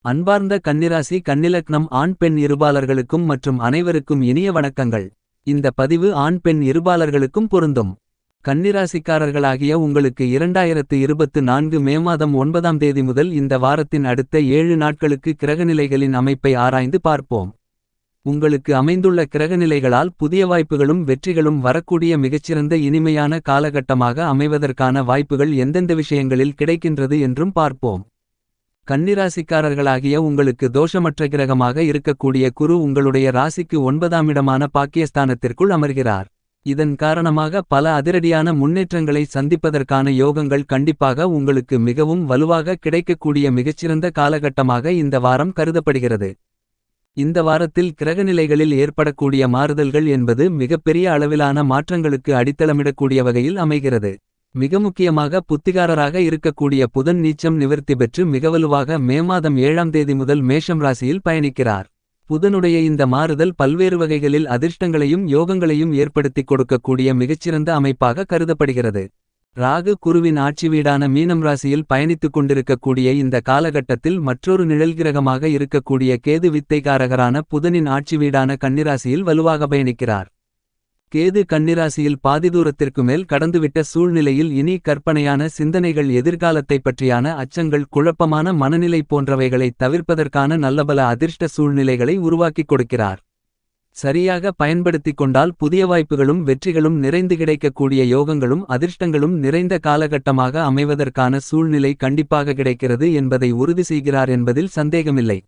அன்பார்ந்த கன்னிராசி கன்னிலக்னம் ஆண் பெண் இருபாலர்களுக்கும் மற்றும் அனைவருக்கும் இனிய வணக்கங்கள். இந்த பதிவு ஆண் பெண் இருபாலர்களுக்கும் பொருந்தும். கன்னிராசிக்காரர்களாகிய உங்களுக்கு 2024 மே மாதம் 9ஆம் தேதி முதல் இந்த வாரத்தின் அடுத்த 7 நாட்களுக்கு கிரகநிலைகளின் அமைப்பை ஆராய்ந்து பார்ப்போம். உங்களுக்கு அமைந்துள்ள கிரகநிலைகளால் புதிய வாய்ப்புகளும் வெற்றிகளும் வரக்கூடிய மிகச்சிறந்த இனிமையான காலகட்டமாக அமைவதற்கான வாய்ப்புகள் எந்தெந்த விஷயங்களில் கிடைக்கின்றது என்றும் பார்ப்போம். கன்னிராசிக்காரர்களாகிய உங்களுக்கு தோஷமற்ற கிரகமாக இருக்கக்கூடிய குரு உங்களுடைய ராசிக்கு 9ஆம் இடமான பாக்கியஸ்தானத்திற்குள் அமர்கிறார். இதன் காரணமாக பல அதிரடியான முன்னேற்றங்களை சந்திப்பதற்கான யோகங்கள் கண்டிப்பாக உங்களுக்கு மிகவும் வலுவாக கிடைக்கக்கூடிய மிகச்சிறந்த காலகட்டமாக இந்த வாரம் கருதப்படுகிறது. இந்த வாரத்தில் கிரகநிலைகளில் ஏற்படக்கூடிய மாறுதல்கள் என்பது மிகப்பெரிய அளவிலான மாற்றங்களுக்கு அடித்தளமிடக்கூடிய வகையில் அமைகிறது. மிக முக்கியமாக புத்திகாரராக இருக்கக்கூடிய புதன் நீச்சம் நிவர்த்தி பெற்று மிகவலுவாக மே மாதம் 7ஆம் தேதி முதல் மேஷம் ராசியில் பயணிக்கிறார். புதனுடைய இந்த மாறுதல் பல்வேறு வகைகளில் அதிர்ஷ்டங்களையும் யோகங்களையும் ஏற்படுத்திக் கொடுக்கக்கூடிய மிகச்சிறந்த அமைப்பாக கருதப்படுகிறது. ராகு குருவின் ஆட்சி வீடான மீனம் ராசியில் பயணித்துக் கொண்டிருக்கக்கூடிய இந்த காலகட்டத்தில் மற்றொரு நிழல்கிரகமாக இருக்கக்கூடிய கேது வித்தைகாரகரான புதனின் ஆட்சி வீடான கன்னிராசியில் வலுவாக பயணிக்கிறார். கேது கன்னிராசியில் பாதி தூரத்திற்கு மேல் கடந்துவிட்ட சூழ்நிலையில் இனி கற்பனையான சிந்தனைகள் எதிர்காலத்தைப் பற்றியான அச்சங்கள் குழப்பமான மனநிலை போன்றவைகளை தவிர்ப்பதற்கான நல்லபல அதிர்ஷ்ட சூழ்நிலைகளை உருவாக்கிக் கொடுக்கிறார். சரியாக பயன்படுத்திக் கொண்டால் புதிய வாய்ப்புகளும் வெற்றிகளும் நிறைந்து கிடைக்கக்கூடிய யோகங்களும் அதிர்ஷ்டங்களும் நிறைந்த காலகட்டமாக அமைவதற்கான சூழ்நிலை கண்டிப்பாக கிடைக்கிறது என்பதை உறுதி செய்கிறார் என்பதில் சந்தேகமில்லை.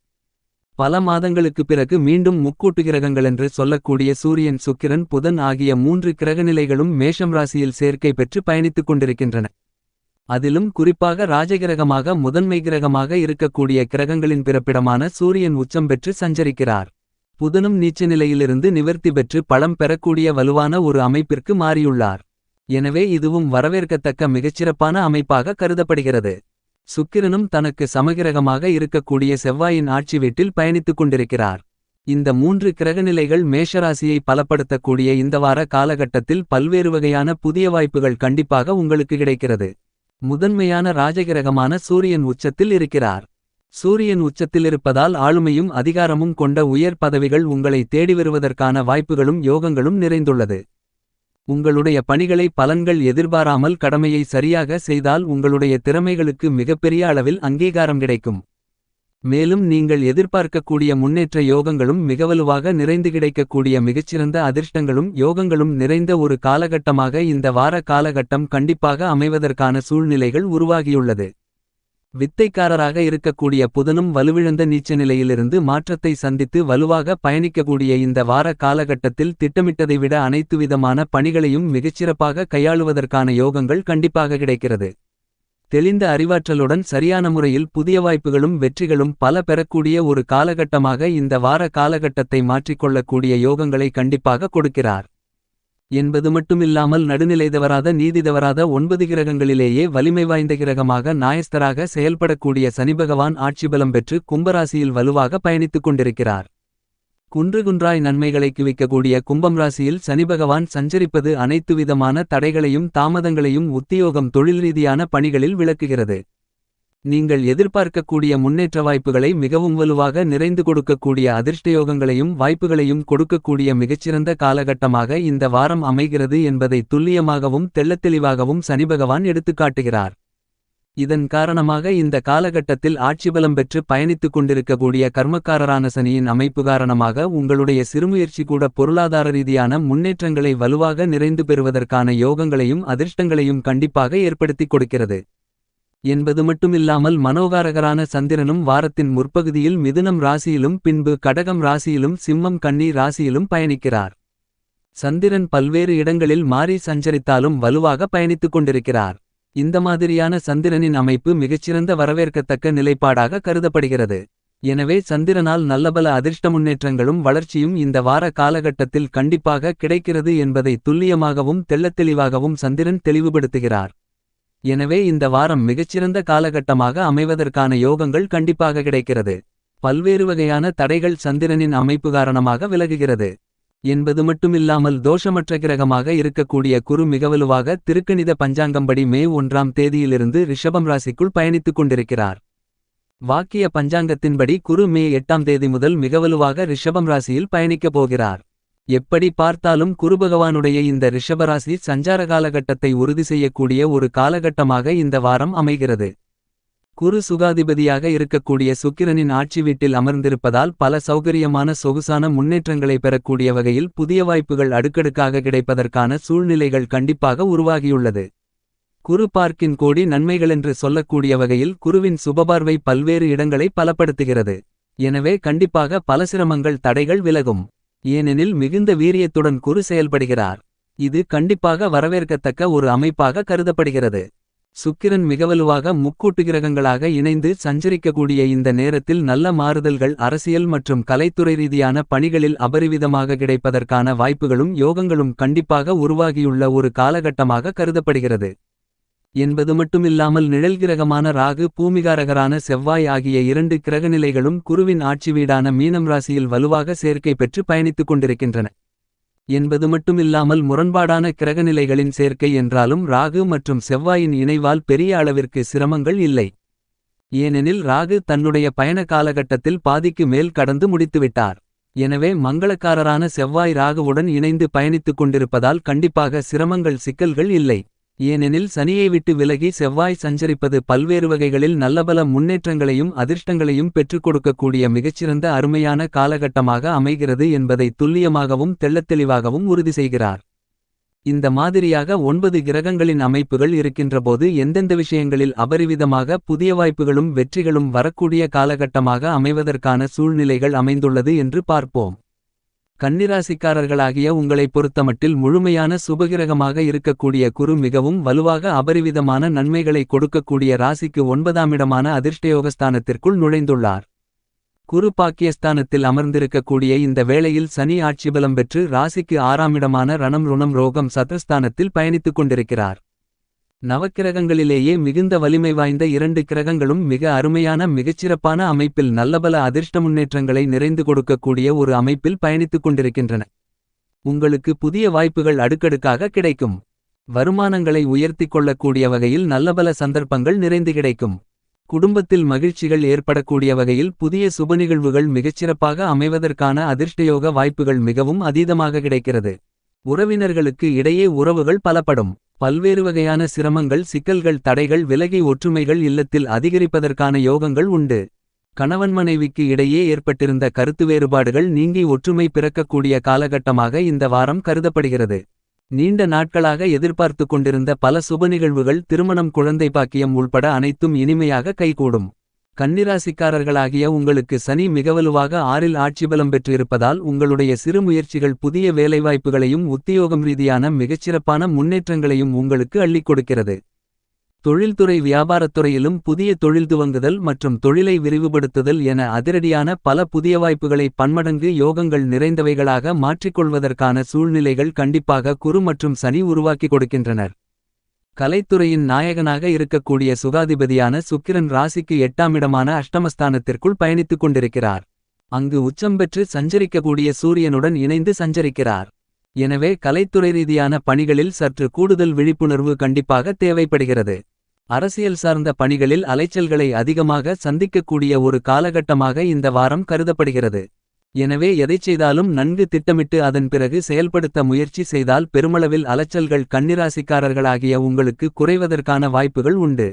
பல மாதங்களுக்கு பிறகு மீண்டும் முக்கூட்டு கிரகங்களென்று சொல்லக்கூடிய சூரியன் சுக்கிரன் புதன் ஆகிய 3 கிரகநிலைகளும் மேஷம் ராசியில் சேர்க்கை பெற்று பயணித்துக் கொண்டிருக்கின்றன. அதிலும் குறிப்பாக ராஜகிரகமாக முதன்மை கிரகமாக இருக்கக்கூடிய கிரகங்களின் பிறப்பிடமான சூரியன் உச்சம் பெற்று சஞ்சரிக்கிறார். புதனும் நீச்ச நிலையிலிருந்து நிவர்த்தி பெற்று பலம் பெறக்கூடிய வலுவான ஒரு அமைப்பிற்கு மாறியுள்ளார். எனவே இதுவும் வரவேற்கத்தக்க மிகச்சிறப்பான அமைப்பாக கருதப்படுகிறது. சுக்கிரனும் தனக்கு சமகிரகமாக இருக்கக்கூடிய செவ்வாயின் ஆட்சி வீட்டில் பயணித்துக் கொண்டிருக்கிறார். இந்த 3 கிரகநிலைகள் மேஷராசியை பலப்படுத்தக்கூடிய இந்த வார காலகட்டத்தில் பல்வேறு வகையான புதிய வாய்ப்புகள் கண்டிப்பாக உங்களுக்கு கிடைக்கிறது. முதன்மையான ராஜகிரகமான சூரியன் உச்சத்தில் இருக்கிறார். சூரியன் உச்சத்தில் இருப்பதால் ஆளுமையும் அதிகாரமும் கொண்ட உயர் பதவிகள் உங்களை தேடி வருவதற்கான வாய்ப்புகளும் யோகங்களும் நிறைந்துள்ளது. உங்களுடைய பணிகளை பலன்கள் எதிர்பாராமல் கடமையை சரியாக செய்தால் உங்களுடைய திறமைகளுக்கு மிகப்பெரிய அளவில் அங்கீகாரம் கிடைக்கும். மேலும் நீங்கள் எதிர்பார்க்கக்கூடிய முன்னேற்ற யோகங்களும் மிகவலுவாக நிறைந்து கிடைக்கக்கூடிய மிகச்சிறந்த அதிர்ஷ்டங்களும் யோகங்களும் நிறைந்த ஒரு காலகட்டமாக இந்த வார காலகட்டம் கண்டிப்பாக அமைவதற்கான சூழ்நிலைகள் உருவாகியுள்ளது. வித்தைக்காரராக இருக்கக்கூடிய புதனும் வலுவிழந்த நீச்ச நிலையிலிருந்து மாற்றத்தை சந்தித்து வலுவாக பயணிக்கக்கூடிய இந்த வார காலகட்டத்தில் திட்டமிட்டதை விட அனைத்து விதமான பணிகளையும் மிகச்சிறப்பாக கையாளுவதற்கான யோகங்கள் கண்டிப்பாக கிடைக்கிறது. தெளிந்த அறிவாற்றலுடன் சரியான முறையில் புதிய வாய்ப்புகளும் வெற்றிகளும் பல பெறக்கூடிய ஒரு காலகட்டமாக இந்த வார காலகட்டத்தை மாற்றிக்கொள்ளக்கூடிய யோகங்களை கண்டிப்பாக கொடுக்கிறார். என்பது மட்டுமில்லாமல் நடுநிலை தவறாத நீதி தவறாத 9 கிரகங்களிலேயே வலிமை வாய்ந்த கிரகமாக நாயஸ்தராக செயல்படக்கூடிய சனிபகவான் ஆட்சிபலம் பெற்று கும்பராசியில் வலுவாக பயணித்துக் கொண்டிருக்கிறார். குன்றுகுன்றாய் நன்மைகளை குவிக்கக்கூடிய கும்பம் ராசியில் சனிபகவான் சஞ்சரிப்பது அனைத்து விதமான தடைகளையும் தாமதங்களையும் உத்தியோகம் தொழில் ரீதியான பணிகளில் விளக்குகிறது. நீங்கள் எதிர்பார்க்கக்கூடிய முன்னேற்ற வாய்ப்புகளை மிகவும் வலுவாக நிறைந்து கொடுக்கக்கூடிய அதிர்ஷ்டயோகங்களையும் வாய்ப்புகளையும் கொடுக்கக்கூடிய மிகச்சிறந்த காலகட்டமாக இந்த வாரம் அமைகிறது என்பதை துல்லியமாகவும் தெள்ளத்தெளிவாகவும் சனிபகவான் எடுத்துக்காட்டுகிறார். இதன் காரணமாக இந்த காலகட்டத்தில் ஆட்சிபலம் பெற்று பயணித்துக் கொண்டிருக்கக்கூடிய கர்மக்காரரான சனியின் அமைப்பு காரணமாக உங்களுடைய சிறுமுயற்சி கூட பொருளாதார ரீதியான முன்னேற்றங்களை வலுவாக நிறைந்து பெறுவதற்கான யோகங்களையும் அதிர்ஷ்டங்களையும் கண்டிப்பாக ஏற்படுத்திக் கொடுக்கிறது. என்பது மட்டுமில்லாமல் மனோகாரகரான சந்திரனும் வாரத்தின் முற்பகுதியில் மிதுனம் ராசியிலும் பின்பு கடகம் ராசியிலும் சிம்மம் கன்னி ராசியிலும் பயணிக்கிறார். சந்திரன் பல்வேறு இடங்களில் மாறி சஞ்சரித்தாலும் வலுவாக பயணித்துக் கொண்டிருக்கிறார். இந்த மாதிரியான சந்திரனின் அமைப்பு மிகச்சிறந்த வரவேற்கத்தக்க நிலைப்பாடாக கருதப்படுகிறது. எனவே சந்திரனால் நல்லபல அதிர்ஷ்ட முன்னேற்றங்களும் வளர்ச்சியும் இந்த வார காலகட்டத்தில் கண்டிப்பாக கிடைக்கிறது என்பதை துல்லியமாகவும் தெள்ளத்தெளிவாகவும் சந்திரன் தெளிவுபடுத்துகிறார். எனவே இந்த வாரம் மிகச்சிறந்த காலகட்டமாக அமைவதற்கான யோகங்கள் கண்டிப்பாக கிடைக்கிறது. பல்வேறு வகையான தடைகள் சந்திரனின் அமைப்பு காரணமாக விலகுகிறது. என்பது மட்டுமில்லாமல் தோஷமற்ற கிரகமாக இருக்கக்கூடிய குரு மிகவலுவாக திருக்கணித பஞ்சாங்கம்படி மே 1ஆம் தேதியிலிருந்து ரிஷபம் ராசிக்குள் பயணித்துக் கொண்டிருக்கிறார். வாக்கிய பஞ்சாங்கத்தின்படி குரு மே 8ஆம் தேதி முதல் மிகவலுவாக ரிஷபம் ராசியில் பயணிக்கப் போகிறார். எப்படி பார்த்தாலும் குருபகவானுடைய இந்த ரிஷபராசி சஞ்சார காலகட்டத்தை உறுதி செய்யக்கூடிய ஒரு காலகட்டமாக இந்த வாரம் அமைகிறது. குரு சுகாதிபதியாக இருக்கக்கூடிய சுக்கிரனின் ஆட்சி வீட்டில் அமர்ந்திருப்பதால் பல சௌகரியமான சொகுசான முன்னேற்றங்களை பெறக்கூடிய வகையில் புதிய வாய்ப்புகள் அடுக்கடுக்காக கிடைப்பதற்கான சூழ்நிலைகள் கண்டிப்பாக உருவாகியுள்ளது. குரு பார்க்கின் கோடி நன்மைகளென்று சொல்லக்கூடிய வகையில் குருவின் சுபபார்வை பல்வேறு இடங்களை பலப்படுத்துகிறது. எனவே கண்டிப்பாக பல சிரமங்கள் தடைகள் விலகும். ஏனெனில் மிகுந்த வீரியத்துடன் குரு செயல்படுகிறார். இது கண்டிப்பாக வரவேற்கத்தக்க ஒரு அமைப்பாக கருதப்படுகிறது. சுக்கிரன் மிகவலுவாக முக்கூட்டு கிரகங்களாக இணைந்து சஞ்சரிக்கக்கூடிய இந்த நேரத்தில் நல்ல மாறுதல்கள் அரசியல் மற்றும் கலைத்துறை ரீதியான பணிகளில் அபரிவிதமாக கிடைப்பதற்கான வாய்ப்புகளும் யோகங்களும் கண்டிப்பாக உருவாகியுள்ள ஒரு காலகட்டமாக கருதப்படுகிறது. என்பது மட்டுமில்லாமல் நிழல்கிரகமான ராகு பூமிகாரகரான செவ்வாய் ஆகிய 2 கிரகநிலைகளும் குருவின் ஆட்சி வீடான மீனம் ராசியில் வலுவாக சேர்க்கை பெற்று பயணித்துக் கொண்டிருக்கின்றன. என்பது மட்டுமில்லாமல் முரண்பாடான கிரகநிலைகளின் சேர்க்கை என்றாலும் ராகு மற்றும் செவ்வாயின் இணைவால் பெரிய அளவிற்கு சிரமங்கள் இல்லை. ஏனெனில் ராகு தன்னுடைய பயண காலகட்டத்தில் பாதிக்கு மேல் கடந்து முடித்துவிட்டார். எனவே மங்களக்காரரான செவ்வாய் ராகுவுடன் இணைந்து பயணித்துக் கொண்டிருப்பதால் கண்டிப்பாக சிரமங்கள் சிக்கல்கள் இல்லை. ஏனெனில் சனியை விட்டு விலகி செவ்வாய் சஞ்சரிப்பது பல்வேறு வகைகளில் நல்லபல முன்னேற்றங்களையும் அதிர்ஷ்டங்களையும் பெற்றுக் கொடுக்கக்கூடிய மிகச்சிறந்த அருமையான காலகட்டமாக அமைகிறது என்பதை துல்லியமாகவும் தெள்ளத்தெளிவாகவும் உறுதி செய்கிறார். இந்த மாதிரியாக 9 கிரகங்களின் அமைப்புகள் இருக்கின்றபோது எந்தெந்த விஷயங்களில் அபரிவிதமாக புதிய வாய்ப்புகளும் வெற்றிகளும் வரக்கூடிய காலகட்டமாக அமைவதற்கான சூழ்நிலைகள் அமைந்துள்ளது என்று பார்ப்போம். கன்னிராசிக்காரர்களாகிய உங்களைப் பொறுத்தமட்டில் முழுமையான சுபகிரகமாக இருக்கக்கூடிய குரு மிகவும் வலுவாக அபரிவிதமான நன்மைகளை கொடுக்கக்கூடிய ராசிக்கு 9ஆம் இடமான அதிர்ஷ்டயோகஸ்தானத்திற்குள் நுழைந்துள்ளார். குரு பாக்கியஸ்தானத்தில் அமர்ந்திருக்கக்கூடிய இந்த வேளையில் சனி ஆட்சிபலம் பெற்று ராசிக்கு 6ஆம் இடமான ரணம் ருணம் ரோகம் சத்ருஸ்தானத்தில் பயணித்துக் கொண்டிருக்கிறார். நவக்கிரகங்களிலேயே மிகுந்த வலிமை வாய்ந்த 2 கிரகங்களும் மிக அருமையான மிகச்சிறப்பான அமைப்பில் நல்லபல அதிர்ஷ்ட முன்னேற்றங்களை நிறைந்து கொடுக்கக்கூடிய ஒரு அமைப்பில் பயணித்துக் கொண்டிருக்கின்றன. உங்களுக்கு புதிய வாய்ப்புகள் அடுக்கடுக்காக கிடைக்கும். வருமானங்களை உயர்த்திக் கொள்ளக்கூடிய வகையில் நல்லபல சந்தர்ப்பங்கள் நிறைந்து கிடைக்கும். குடும்பத்தில் மகிழ்ச்சிகள் ஏற்படக்கூடிய வகையில் புதிய சுபநிகழ்வுகள் மிகச்சிறப்பாக அமைவதற்கான அதிர்ஷ்டயோக வாய்ப்புகள் மிகவும் அதீதமாக கிடைக்கிறது. உறவினர்களுக்கு இடையே உறவுகள் பலப்படும். பல்வேறு வகையான சிரமங்கள் சிக்கல்கள் தடைகள் விலகி ஒற்றுமைகள் இல்லத்தில் அதிகரிப்பதற்கான யோகங்கள் உண்டு. கணவன் மனைவிக்கு இடையே ஏற்பட்டிருந்த கருத்து வேறுபாடுகள் நீங்கி ஒற்றுமை பிறக்கக்கூடிய காலகட்டமாக இந்த வாரம் கருதப்படுகிறது. நீண்ட நாட்களாக எதிர்பார்த்து கொண்டிருந்த பல சுபநிகழ்வுகள் திருமணம் குழந்தை பாக்கியம் உள்பட அனைத்தும் இனிமையாக கைகூடும். கன்னிராசிக்காரர்களாகிய உங்களுக்கு சனி மிகவலுவாக 6இல் ஆட்சிபலம் பெற்று இருப்பதால் உங்களுடைய சிறு முயற்சிகள் புதிய வேலைவாய்ப்புகளையும் உத்தியோகம் ரீதியான மிகச்சிறப்பான முன்னேற்றங்களையும் உங்களுக்கு அள்ளிக் கொடுக்கிறது. தொழில்துறை வியாபாரத்துறையிலும் புதிய தொழில் துவங்குதல் மற்றும் தொழிலை விரிவுபடுத்துதல் என அதிரடியான பல புதிய வாய்ப்புகளை பன்மடங்கு யோகங்கள் நிறைந்தவைகளாக மாற்றிக்கொள்வதற்கான சூழ்நிலைகள் கண்டிப்பாக குரு மற்றும் சனி உருவாக்கி கொடுக்கின்றனர். கலைத்துறையின் நாயகனாக இருக்கக்கூடிய சுகாதிபதியான சுக்கிரன் ராசிக்கு 8ஆம் இடமான அஷ்டமஸ்தானத்திற்குள் பயணித்துக் கொண்டிருக்கிறார். அங்கு உச்சம் பெற்று சஞ்சரிக்கக்கூடிய சூரியனுடன் இணைந்து சஞ்சரிக்கிறார். எனவே கலைத்துறை ரீதியான பணிகளில் சற்று கூடுதல் விழிப்புணர்வு கண்டிப்பாக தேவைப்படுகிறது. அரசியல் சார்ந்த பணிகளில் அலைச்சல்களை அதிகமாக சந்திக்கக்கூடிய ஒரு காலகட்டமாக இந்த வாரம் கருதப்படுகிறது. எனவே எதைச் செய்தாலும் நன்கு திட்டமிட்டு அதன் பிறகு செயல்படுத்த முயற்சி செய்தால் பெருமளவில் அலைச்சல்கள் கன்னிராசிக்காரர்களாகிய உங்களுக்கு குறைவதற்கான வாய்ப்புகள் உண்டு.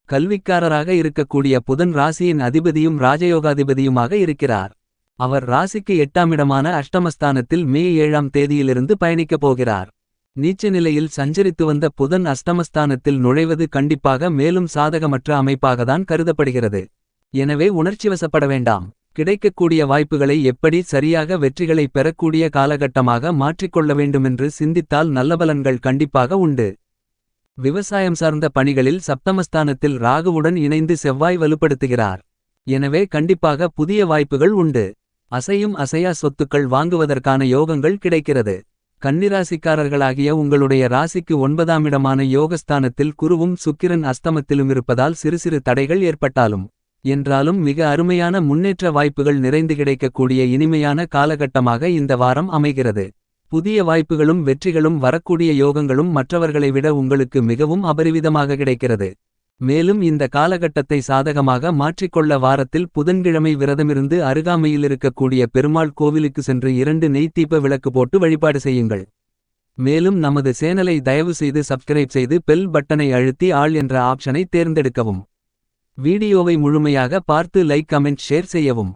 கல்விக்காரராக இருக்கக்கூடிய புதன் ராசியின் அதிபதியும் ராஜயோகாதிபதியுமாக இருக்கிறார். அவர் ராசிக்கு 8ஆம் இடமான அஷ்டமஸ்தானத்தில் மே 7ஆம் தேதியிலிருந்து பயணிக்கப் போகிறார். நீச்ச நிலையில் சஞ்சரித்து வந்த புதன் அஷ்டமஸ்தானத்தில் நுழைவது கண்டிப்பாக மேலும் சாதகமற்ற அமைப்பாகத்தான் கருதப்படுகிறது. எனவே உணர்ச்சிவசப்பட வேண்டாம். கிடைக்கக்கூடிய வாய்ப்புகளை எப்படி சரியாக வெற்றிகளை பெறக்கூடிய காலகட்டமாக மாற்றிக்கொள்ள வேண்டுமென்று சிந்தித்தால் நல்ல பலன்கள் கண்டிப்பாக உண்டு. விவசாயம் சார்ந்த பணிகளில் சப்தமஸ்தானத்தில் ராகுவுடன் இணைந்து செவ்வாய் வலுப்படுத்துகிறார். எனவே கண்டிப்பாக புதிய வாய்ப்புகள் உண்டு. அசையும் அசையா சொத்துக்கள் வாங்குவதற்கான யோகங்கள் கிடைக்கிறது. கன்னிராசிக்காரர்களாகிய உங்களுடைய ராசிக்கு 9ஆம் இடமான யோகஸ்தானத்தில் குருவும் சுக்கிரன் அஸ்தமத்திலும் இருப்பதால் சிறு சிறு தடைகள் ஏற்பட்டாலும் என்றாலும் மிக அருமையான முன்னேற்ற வாய்ப்புகள் நிறைந்து கிடைக்கக்கூடிய இனிமையான காலகட்டமாக இந்த வாரம் அமைகிறது. புதிய வாய்ப்புகளும் வெற்றிகளும் வரக்கூடிய யோகங்களும் மற்றவர்களை விட உங்களுக்கு மிகவும் அபரிவிதமாக கிடைக்கிறது. மேலும் இந்த காலகட்டத்தை சாதகமாக மாற்றிக்கொள்ள வாரத்தில் புதன்கிழமை விரதமிருந்து அருகாமையில் இருக்கக்கூடிய பெருமாள் கோவிலுக்கு சென்று 2 நெய் தீப விளக்கு போட்டு வழிபாடு செய்யுங்கள். மேலும் நமது சேனலை தயவு செய்து சப்ஸ்கிரைப் செய்து பெல் பட்டனை அழுத்தி ஆல் என்ற ஆப்ஷனை தேர்ந்தெடுக்கவும். வீடியோவை முழுமையாக பார்த்து லைக் கமெண்ட் ஷேர் செய்யவும்.